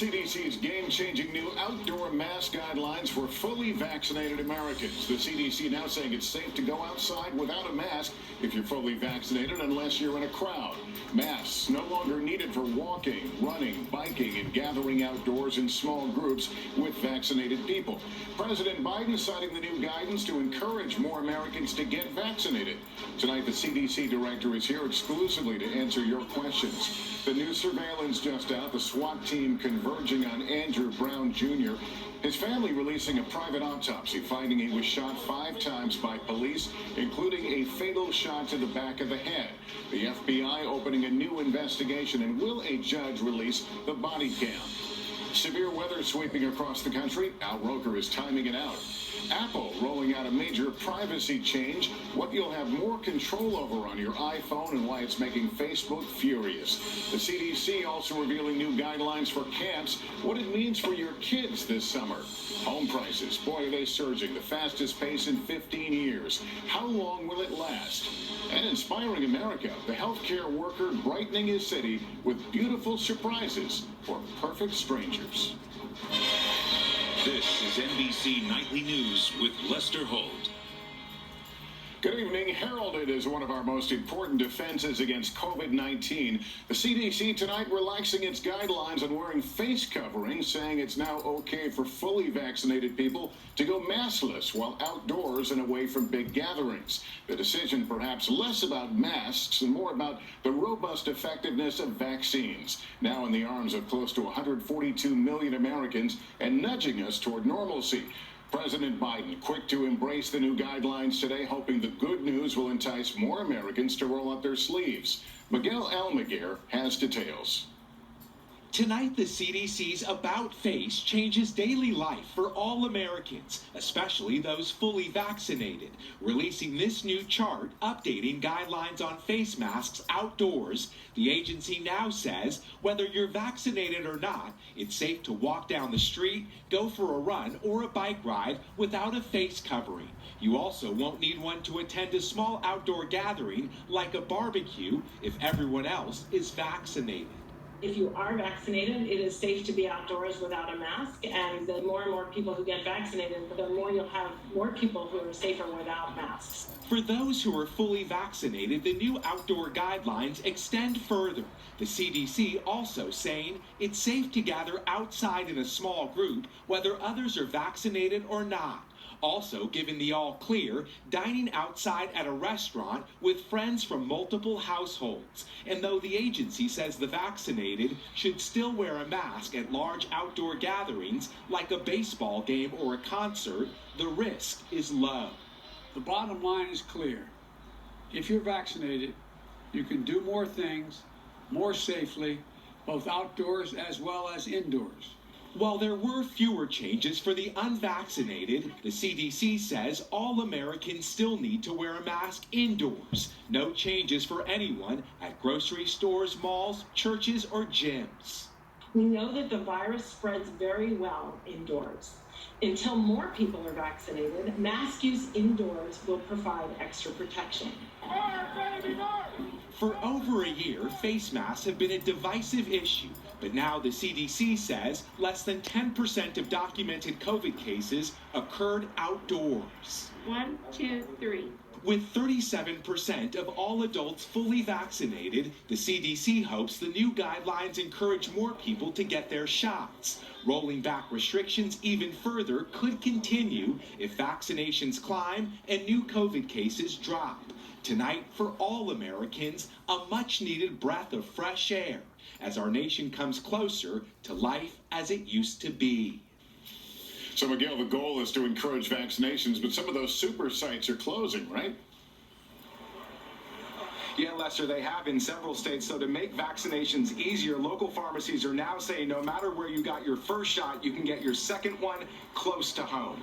CDC's game-changing new outdoor mask guidelines for fully vaccinated Americans. The CDC now saying it's safe to go outside without a mask if you're fully vaccinated unless you're in a crowd. Masks no longer needed for walking, running, biking, and gathering outdoors in small groups with vaccinated people. President Biden citing the new guidance to encourage more Americans to get vaccinated. Tonight, the CDC director is here exclusively to answer your questions. The new surveillance just out, the SWAT team converging on Andrew Brown Jr., his family releasing a private autopsy, finding he was shot 5 times by police, including a fatal shot to the back of the head. The FBI opening a new investigation, and will a judge release the body cam? Severe weather sweeping across the country. Al Roker is timing it out. Apple rolling out a major privacy change, what you'll have more control over on your iPhone and why it's making Facebook furious. The CDC also revealing new guidelines for camps, what it means for your kids this summer. Home prices, boy, are they surging, the fastest pace in 15 years. How long will it last? And inspiring America, the healthcare worker brightening his city with beautiful surprises for perfect strangers. This is NBC Nightly News with Lester Holt. Good evening. Heralded as one of our most important defenses against COVID-19, the CDC tonight relaxing its guidelines on wearing face coverings, saying it's now okay for fully vaccinated people to go maskless while outdoors and away from big gatherings. The decision perhaps less about masks and more about the robust effectiveness of vaccines, now in the arms of close to 142 million Americans and nudging us toward normalcy. President Biden quick to embrace the new guidelines today, hoping the good news will entice more Americans to roll up their sleeves. Miguel Almaguer has details. Tonight, the CDC's About Face changes daily life for all Americans, especially those fully vaccinated, releasing this new chart updating guidelines on face masks outdoors. The agency now says whether you're vaccinated or not, it's safe to walk down the street, go for a run, or a bike ride without a face covering. You also won't need one to attend a small outdoor gathering like a barbecue if everyone else is vaccinated. If you are vaccinated, it is safe to be outdoors without a mask, and the more and more people who get vaccinated, the more you'll have more people who are safer without masks. For those who are fully vaccinated, the new outdoor guidelines extend further. The CDC also saying it's safe to gather outside in a small group, whether others are vaccinated or not. Also given the all clear, dining outside at a restaurant with friends from multiple households. And though the agency says the vaccinated should still wear a mask at large outdoor gatherings like a baseball game or a concert, the risk is low. The bottom line is clear. If you're vaccinated, you can do more things more safely, both outdoors as well as indoors. While there were fewer changes for the unvaccinated, the CDC says all Americans still need to wear a mask indoors. No changes for anyone at grocery stores, malls, churches, or gyms. We know that the virus spreads very well indoors. Until more people are vaccinated, mask use indoors will provide extra protection. For over a year, face masks have been a divisive issue, but now the CDC says less than 10% of documented COVID cases occurred outdoors. 1, 2, 3. With 37% of all adults fully vaccinated, the CDC hopes the new guidelines encourage more people to get their shots. Rolling back restrictions even further could continue if vaccinations climb and new COVID cases drop. Tonight, for all Americans, a much-needed breath of fresh air as our nation comes closer to life as it used to be. So, Miguel, the goal is to encourage vaccinations, but some of those super sites are closing, right? Yeah, Lester, they have in several states. So to make vaccinations easier, local pharmacies are now saying no matter where you got your first shot, you can get your second one close to home.